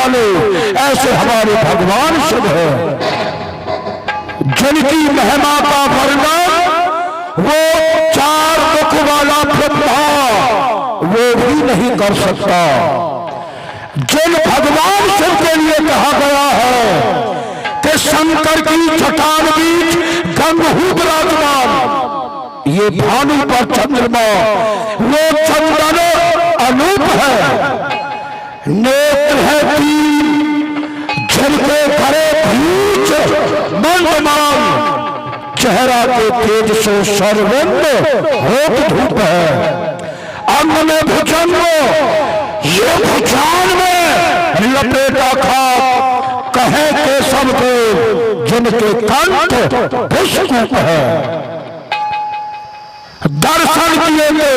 वाले ऐसे हमारे भगवान शिव है, जिनकी महिमा का वर्णन वो चार मुख वाला ब्रह्मा वो भी नहीं कर सकता। जिन भगवान शिव के लिए कहा गया है कि शंकर की चट्टान बीच गंगहू विराजमान, ये भानु पर चंद्रमा, वो चंदन अनूप है, नेत्र है तीन, झलके भरे बीच मंदमान, चेहरा के तेज से सर्वंद होत धूप है, अंग में भुजंग, ये भुजान में लपेटा खाक, कहे के सबको जिनके कंठ पुष्प है। दर्शन किए थे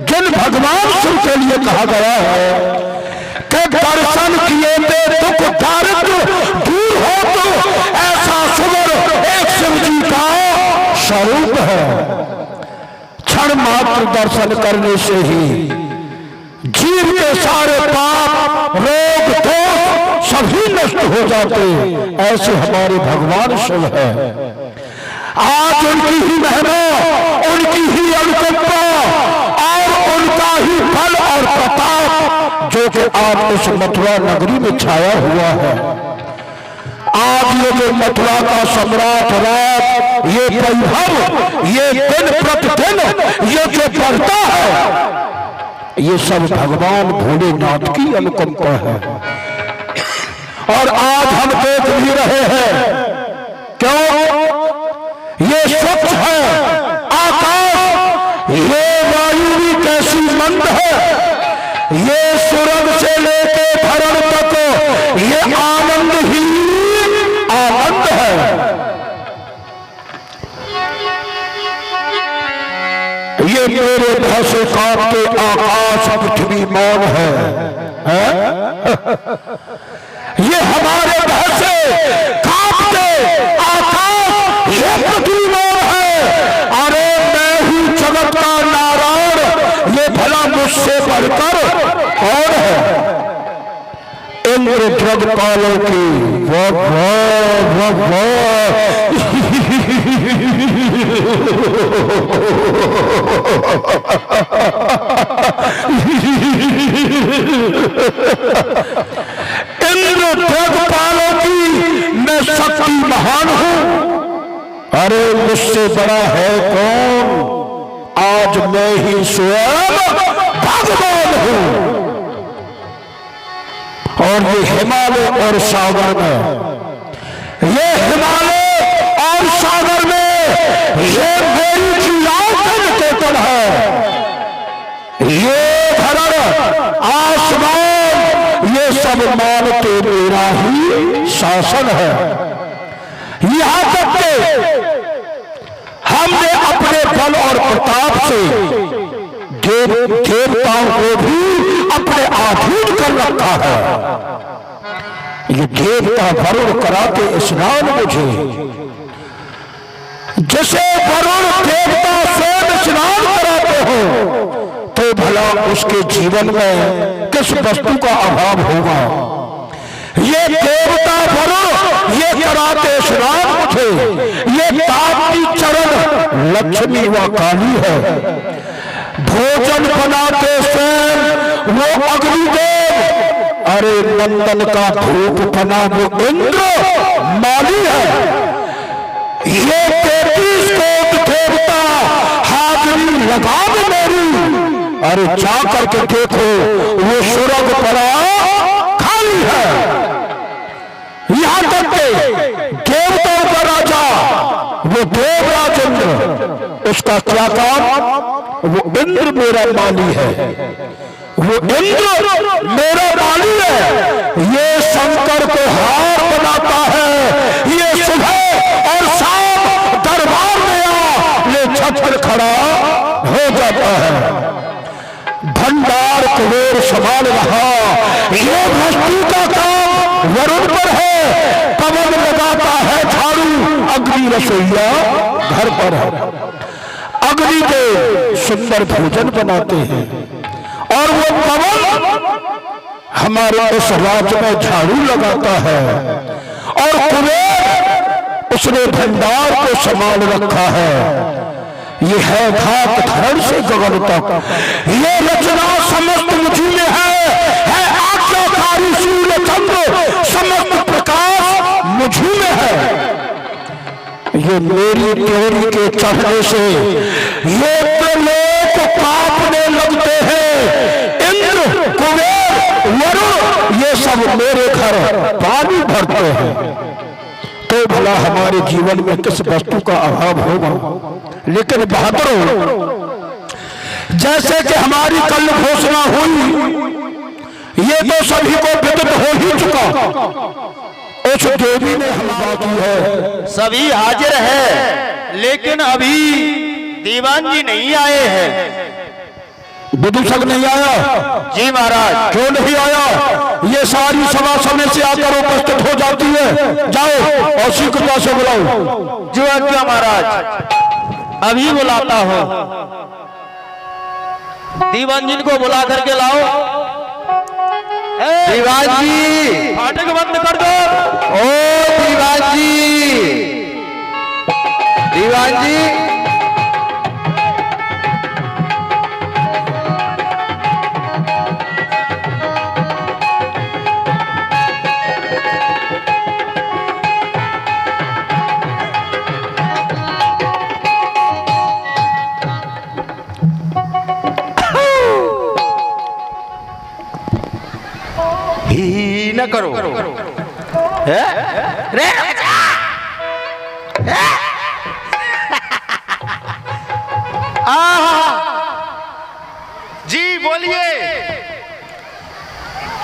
जिन भगवान शिव के लिए कहा गया है कि दर्शन किए थे दुख दारिद्र दूर हो, तो ऐसा सुंदर एक शिव जी का स्वरूप है। क्षण मात्र दर्शन करने से ही जीव के सारे पाप रोग दोष सभी नष्ट हो जाते, ऐसे हमारे भगवान शिव है। आज उनकी ही महिमा, उनकी ही अनुकंपा और उनका ही बल और प्रताप जो कि आज इस मथुरा नगरी में छाया हुआ है। आज ये जो मथुरा का सम्राट राज, ये वैभव, ये दिन प्रतिदिन ये जो बढ़ता है, ये सब भगवान भोलेनाथ की अनुकंपा है। और आज हम देख भी रहे हैं, क्यों? ये स्वच्छ है आकाश, ये वायु भी कैसी मंद है, ये सुरंग से लेके धरण तक ये आनंद ही आनंद है। ये मेरे भसे कांपते आकाश पृथ्वी मौन है, ये हमारे भसे कांपते आकाश ये पृथ्वी मौन है। अरे मैं हूं जगत का नारायण, ये भला मुझसे बढ़कर कौन है? इंद्र जगपालों की इंद्र जगपालों की मैं शक्ति महान हूं। अरे मुझसे बड़ा है कौन? आज मैं ही स्वयं भगवान हूं। और ये हिमालय और सागर में, ये हिमालय और सागर में ये मेरी जिलाओं का निकेतन है। ये धरण आसमान ये सब मानते मेरा ही शासन है। यहां तक के हमने अपने बल और प्रताप से देवताओं को भी अपने अधीन कर रखा है। ये देवता वरुण कराते स्नान मुझे, जिसे वरुण देवता स्वयं स्नान कराते हो तो भला उसके जीवन में किस वस्तु का अभाव होगा। ये देवता वरुण ये कराते स्नान मुझे, ये ताप्ती चरण लक्ष्मी व काली है। भोजन बनाते स्वयं वो अग्निदेव, अरे नंदन का धूप बना वो इंद्र माली है। ये 33 कोट देवता हाजिरी लगा दे मेरी, अरे जा करके देखो वो सुरंग पड़ा खाली है। यहां तक के देवताओं का राजा वो देवराज इंद्र, उसका क्या काम? वो इंद्र मेरा माली है, वो इंद्र मेरा माली है। ये शंकर को हार बनाता है, ये सुबह और शाम दरबार में ये छत पर खड़ा हो जाता है। भंडार कुबेर संभाल रहा, ये वस्तु का काम वरुण पर है। कमल लगाता है झाड़ू, अग्नि रसोईया घर पर है। अग्नि के सुंदर भोजन बनाते हैं और वो कमल हमारे इस राज्य में झाड़ू लगाता है और कुबेर उसने भंडार को संभाल रखा है। ये है घाट धड़ से गगन तक, ये रचना समस्त मुझी में है आज्ञाकारी सूर्य चंद्र समस्त प्रकाश मुझी में है। ये मेरी त्योरी के चढ़ने से ये लोग कांपने लगते हैं। इंद्र कुबेर वरुण ये सब मेरे घर पानी भरते हैं। तो भला हमारे जीवन में किस वस्तु का अभाव होगा। लेकिन बहादुरों, जैसे कि हमारी कल घोषणा हुई ये तो सभी को विदित हो ही चुका। उस देवी ने हम बात की है, सभी हाजिर है, लेकिन अभी दीवान जी नहीं आए हैं। विदूषक नहीं आया? जी महाराज। क्यों नहीं आया? ये सारी सभा समय से आकर उपस्थित हो जाती है। जाओ और शीघ्रता से बुलाओ। जो आज्ञा महाराज, अभी बुलाता हूँ। दीवान जी को बुला करके लाओ। दीवान जी, फाटक बंद कर दो। ओ दीवान जी, दीवान जी, ही न करो। है? रे जी बोलिए।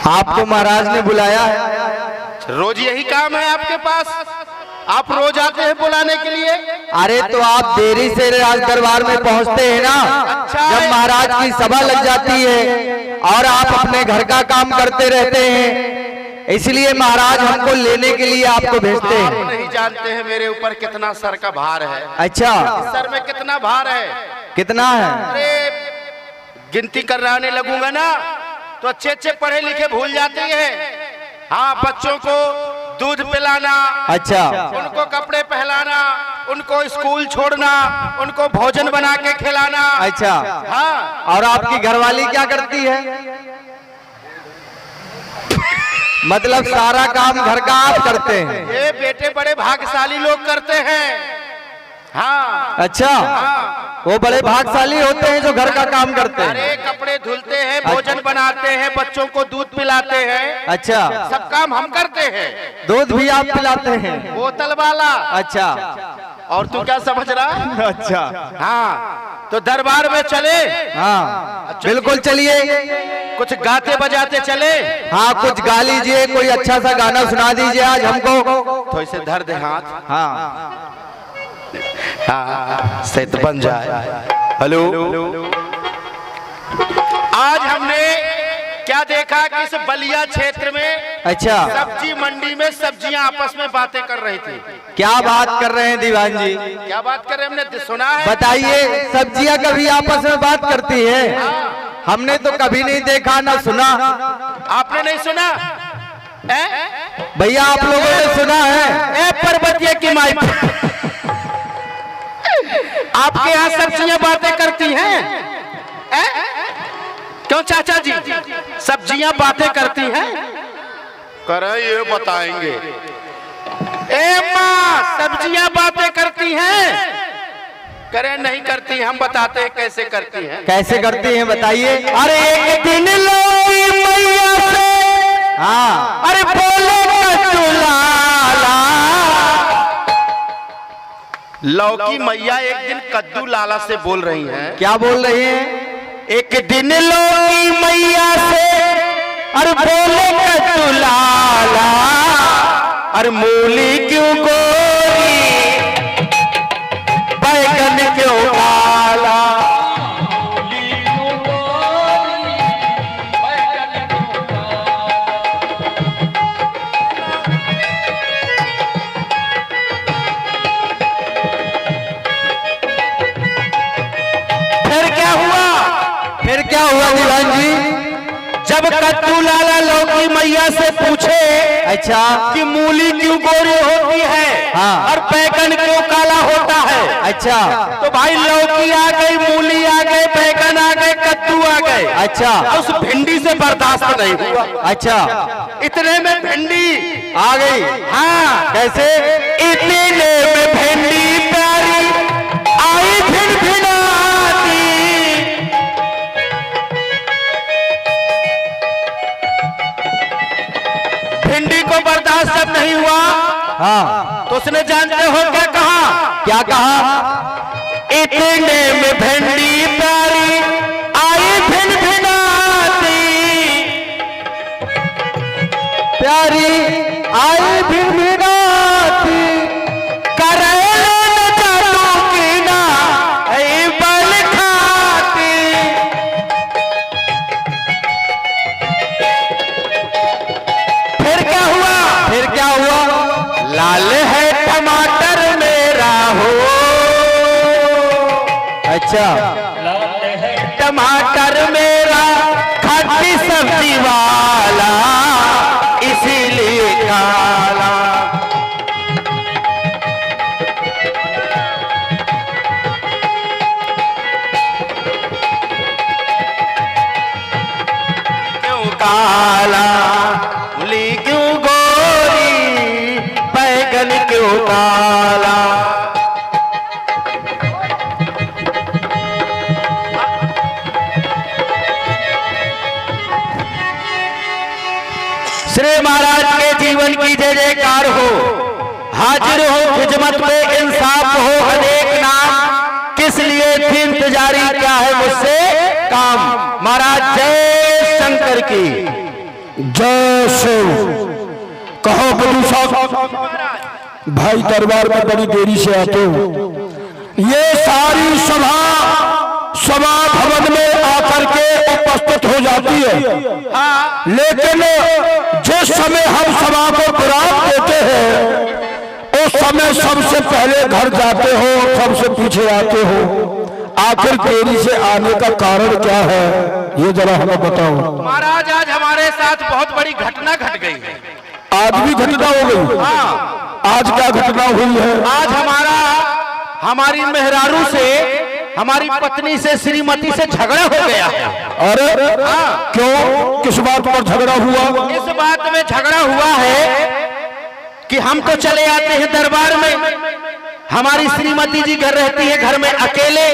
आपको महाराज ने बुलाया है। रोज यही काम है आपके पास? आप रोज आते हैं बुलाने के लिए? अरे तो आप देरी से राज दरबार में पहुंचते हैं ना। अच्छा जब महाराज की सभा लग जाती है और आप अपने घर का काम करते रहते हैं, इसलिए महाराज हमको लेने के लिए आपको भेजते आप हैं। नहीं जानते हैं मेरे ऊपर कितना सर का भार है। अच्छा, सर में कितना भार है? कितना है? अरे गिनती कराने लगूंगा ना तो अच्छे अच्छे पढ़े लिखे भूल जाते हैं। हाँ, बच्चों को दूध पिलाना, अच्छा, उनको कपड़े पहनाना, उनको स्कूल छोड़ना, उनको भोजन बना के खिलाना। अच्छा। हाँ। और आपकी घरवाली क्या करती है? मतलब सारा काम घर का आप करते हैं? ये बेटे बड़े भाग्यशाली लोग करते हैं। हाँ। अच्छा। हाँ। वो बड़े भाग्यशाली होते हैं जो घर का काम करते हैं। अरे कपड़े धुलते हैं, भोजन बनाते हैं, बच्चों को दूध पिलाते हैं। अच्छा, सब काम हम करते हैं। दूध भी आप पिलाते हैं? बोतल वाला। अच्छा। और तू क्या समझ रहा है? अच्छा। हाँ, तो दरबार में चले? हाँ बिल्कुल चलिए। कुछ गाते बजाते चले? हाँ कुछ गा लीजिए, कोई अच्छा सा गाना सुना दीजिए आज हमको। तो इसे धर दे हाथ। हाँ हाँ, सेट बन जाए। हेलो। आज हमने क्या देखा कि इस बलिया क्षेत्र में अच्छा, सब्जी मंडी में सब्जियां आपस में बातें कर रही थी। क्या बात कर रहे हैं दीवान जी? क्या बात कर रहे हैं? हमने सुना है। बताइए, सब्जियां कभी आपस में बात करती है? हमने तो कभी नहीं देखा ना सुना। आपने नहीं सुना? भैया आप लोगों ने सुना है? ए पर्वतीय की माई, आपके यहाँ सब्जियां बातें करती हैं? क्यों चाचा जी, सब्जियां बातें करती हैं? करे ये बताएंगे। ए माँ, सब्जियां बातें करती हैं? करे नहीं करती, हम बताते हैं कैसे करती हैं। कैसे करती हैं बताइए। अरे एक दिन लौकी मैया से, हाँ, अरे बोले कद्दू लाला। लौकी मैया एक दिन कद्दू लाला से बोल रही हैं। क्या बोल रही हैं? एक दिन लौकी मैया से, अरे बोले कद्दू लाला, अरे मूली क्यों गोरी, बैगन क्यों काला। फिर क्या हुआ? फिर क्या हुआ दीवान जी? जब कद्दू लाला लौकी मैया से पूछे अच्छा कि मूली क्यों गोरी होती है हाँ। और बैगन क्यों काला होता है, अच्छा तो भाई लौकी आ गई, मूली आ गए, बैगन आ गए, कद्दू आ गए। अच्छा उस भिंडी से बर्दाश्त नहीं हुआ। अच्छा इतने में भिंडी आ गई। हाँ कैसे? इतने में भिंडी प्यारी आई भिन भिनाती, भिंडी को बर्दाश्त जब नहीं हुआ हाँ तो उसने जानते हो क्या कहा? क्या कहा? इतने में भिंडी प्यारी आई भिन भिनाती, प्यारी आई भिनभिनाती, करेले न चालू की ना ऐ बल खाती। फिर क्या हुआ? फिर क्या हुआ? लाल है टमाटर मेरा हो, अच्छा टमाटर मेरा खट्टी सब्जी वाला इसीलिए काला। क्यों काला, मूली क्यों गोरी, बैगन क्यों काला। श्री महाराज के जीवन की जय जयकार हो, हाजिर हो खिदमत में इंसाफ हो अनेक नाम, किस लिए थी इंतजारी क्या है मुझसे काम। महाराज जय शंकर की जय शिव। कहो बलू साहब, भाई दरबार में बड़ी देरी से आते हो। ये सारी सभा भवन में आकर के उपस्थित हो जाती है, लेकिन जिस समय हम सभा को विराम देते हैं उस समय सबसे पहले घर जाते हो, सबसे पीछे आते हो। आखिर देरी से आने का कारण क्या है, ये जरा हमें बताओ। महाराज आज हमारे साथ बहुत बड़ी घटना घट गई है। आज भी घटना हो गई? हाँ, आज क्या घटना हुई है? आज हमारी मेहरारू से, हमारी पत्नी से, श्रीमती से झगड़ा हो गया है। अरे हाँ। क्यों, किस बात पर झगड़ा हुआ? इस बात में झगड़ा हुआ है कि हम तो चले आते हैं दरबार में, हमारी श्रीमती जी घर रहती है घर में अकेले,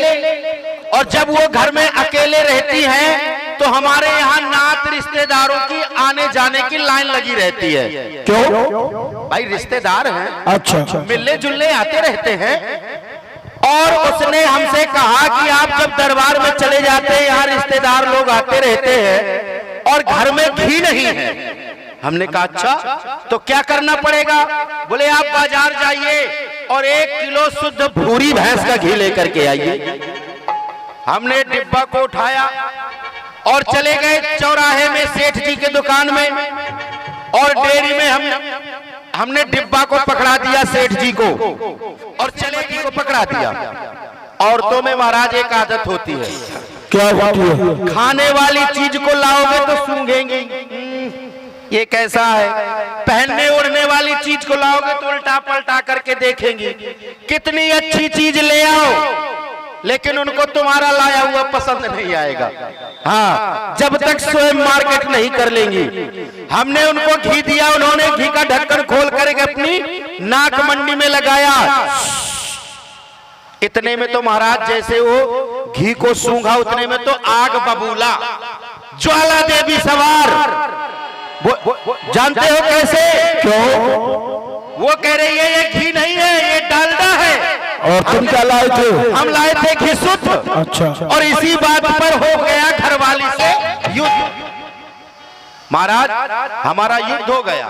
और जब वो घर में अकेले रहती हैं तो हमारे यहाँ नात रिश्तेदारों की आने जाने की लाइन लगी रहती है। क्यों? भाई रिश्तेदार हैं, अच्छा, मिलने जुलने आते रहते हैं। और उसने हमसे कहा कि आप जब दरबार में चले जाते हैं यहाँ रिश्तेदार लोग आते रहते हैं और घर में घी नहीं है। हमने कहा अच्छा तो क्या करना पड़ेगा? बोले आप बाजार जाइए और 1 किलो शुद्ध भूरी भैंस का घी लेकर के आइए। हमने डिब्बा को उठाया और चले गए चौराहे में सेठ जी के दुकान में, और डेयरी में हमने डिब्बा को पकड़ा दिया सेठ जी को, और चले जी को पकड़ा दिया। औरतों में महाराज एक आदत होती है, क्या होती है? खाने वाली चीज को लाओगे तो सूंघेंगी, ये कैसा है। पहनने ओढ़ने वाली चीज को लाओगे तो उल्टा पलटा करके देखेंगी। कितनी अच्छी चीज ले आओ लेकिन उनको तुम्हारा लाया हुआ पसंद नहीं आएगा। हाँ, जब तक स्वयं मार्केट नहीं कर लेंगी। हमने उनको घी दिया, उन्होंने घी का ढक्कन खोल करके अपनी नाक मंडी में लगाया। इतने में तो महाराज जैसे वो घी को सूंघा उतने में तो आग बबूला, ज्वाला देवी सवार। जानते हो कैसे? क्यों? वो कह रही है ये घी नहीं है, ये डालडा है। और तुम क्या लाए थे? हम लाए थे घी शुद्ध। अच्छा। और इसी बात पर हो गया घरवाली से युद्ध। महाराज हमारा युद्ध हो गया।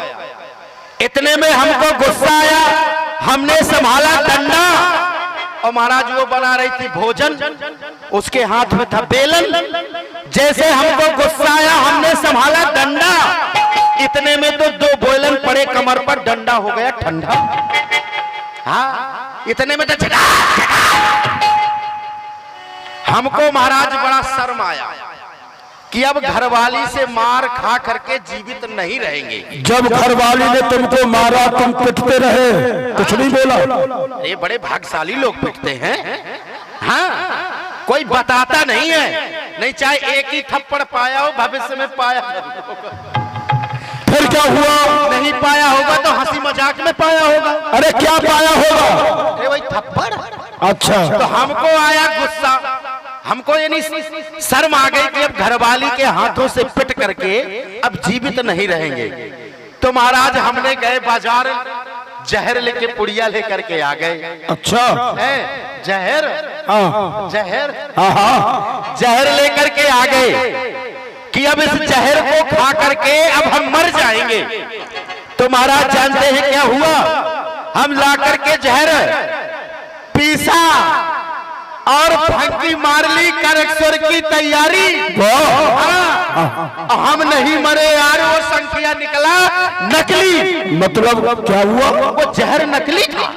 इतने में हमको गुस्सा आया, हमने संभाला डंडा, और महाराज वो बना रही थी भोजन, उसके हाथ में था बेलन। जैसे हमको गुस्सा आया हमने संभाला डंडा, इतने में तो 2 बेलन पड़े कमर पर, डंडा हो गया ठंडा। हाँ, इतने में तो झटा हमको महाराज बड़ा शर्म आया। कि अब घरवाली से मार खा करके जीवित नहीं रहेंगे। जब घरवाली ने तुमको मारा तुम पिटते रहे, कुछ नहीं बोला? ये बड़े भाग्यशाली लोग पिटते हैं। हाँ, कोई बताता नहीं है, नहीं चाहे एक ही थप्पड़ पाया हो, भविष्य में पाया फिर क्या हुआ? नहीं पाया होगा तो हंसी मजाक में पाया होगा। अरे क्या पाया होगा? अरे वही थप्पड़। अच्छा, तो हमको आया गुस्सा, हमको यानी शर्म आ गई कि अब घरवाली के हाथों से पिट करके अब जीवित नहीं रहेंगे। तो महाराज हमने गए बाजार, जहर लेके पुड़िया लेकर के आ गए। अच्छा, जहर, हाँ जहर, हाँ, जहर लेकर के आ गए कि अब इस जहर को खा करके अब हम मर जाएंगे। तो महाराज जानते हैं क्या हुआ? हम ला करके जहर पीसा और फंकी मार ली, करेक्टर की तैयारी। हम नहीं मरे यार, वो संख्या निकला नकली। मतलब क्या हुआ? वो जहर नकली था।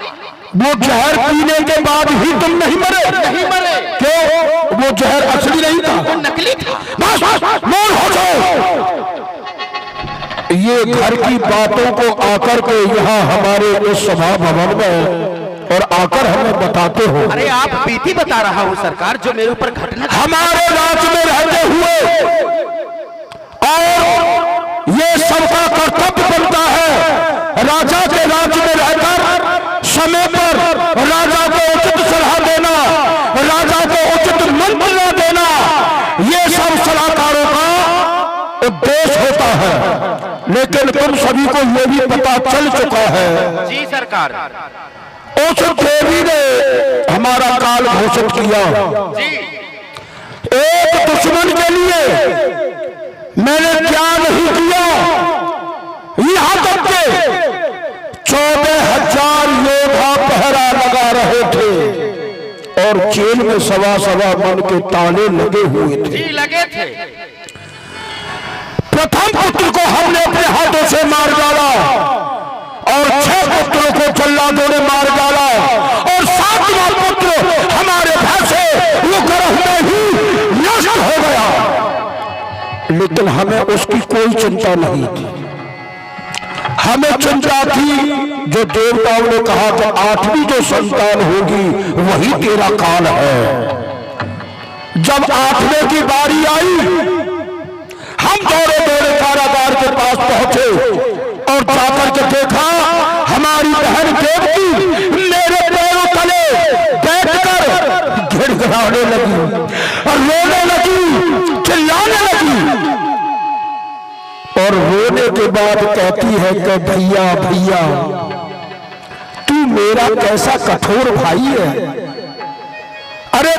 वो जहर पीने के बाद ही तुम नहीं मरे? नहीं मरे। क्यों? वो जहर असली नहीं था, वो नकली था। बस मौन हो जाओ। ये घर की बातों को आकर के यहाँ हमारे इस सभा भवन में और आकर हमें बताते हो। अरे आप बीती बता रहा हूँ सरकार, जो मेरे ऊपर घटना हमारे राज्य में रहते हुए, और ये सबका कर्तव्य बनता है राजा के राज्य में रहकर समय पर राजा को उचित सलाह देना, राजा को उचित मंत्रणा देना, ये सब सलाहकारों का उद्देश्य होता है। लेकिन तुम सभी को ये भी पता चल चुका है, जी सरकार, उस देवी ने हमारा काल घोषित किया। जी एक दुश्मन के लिए मैंने क्या नहीं किया, यहां तक के 14,000 योद्धा पहरा लगा रहे थे और जेल में सवा मन के ताले लगे हुए थे। जी लगे थे। प्रथम पुत्र को हमने अपने हाथों से मार डाला और 6 पुत्रों को जल्लादों ने मार डाला और 7वां पुत्र हमारे भय से वो गर्भ में ही नष्ट हो गया। लेकिन हमें उसकी कोई चिंता नहीं थी। हमें चिंता थी जो देवताओं ने कहा कि 8वीं जो संतान होगी वही तेरा काल है। जब 8वें की बारी आई, हम दौड़े कारागार के पास पहुंचे और जाकर के देखा हमारी बहन देवकी मेरे पैरों तले बैठकर गिड़गिड़ाने लगी और रोने लगी, चिल्लाने लगी और रोने के बाद कहती है कि भैया भैया तू मेरा कैसा कठोर भाई है। अरे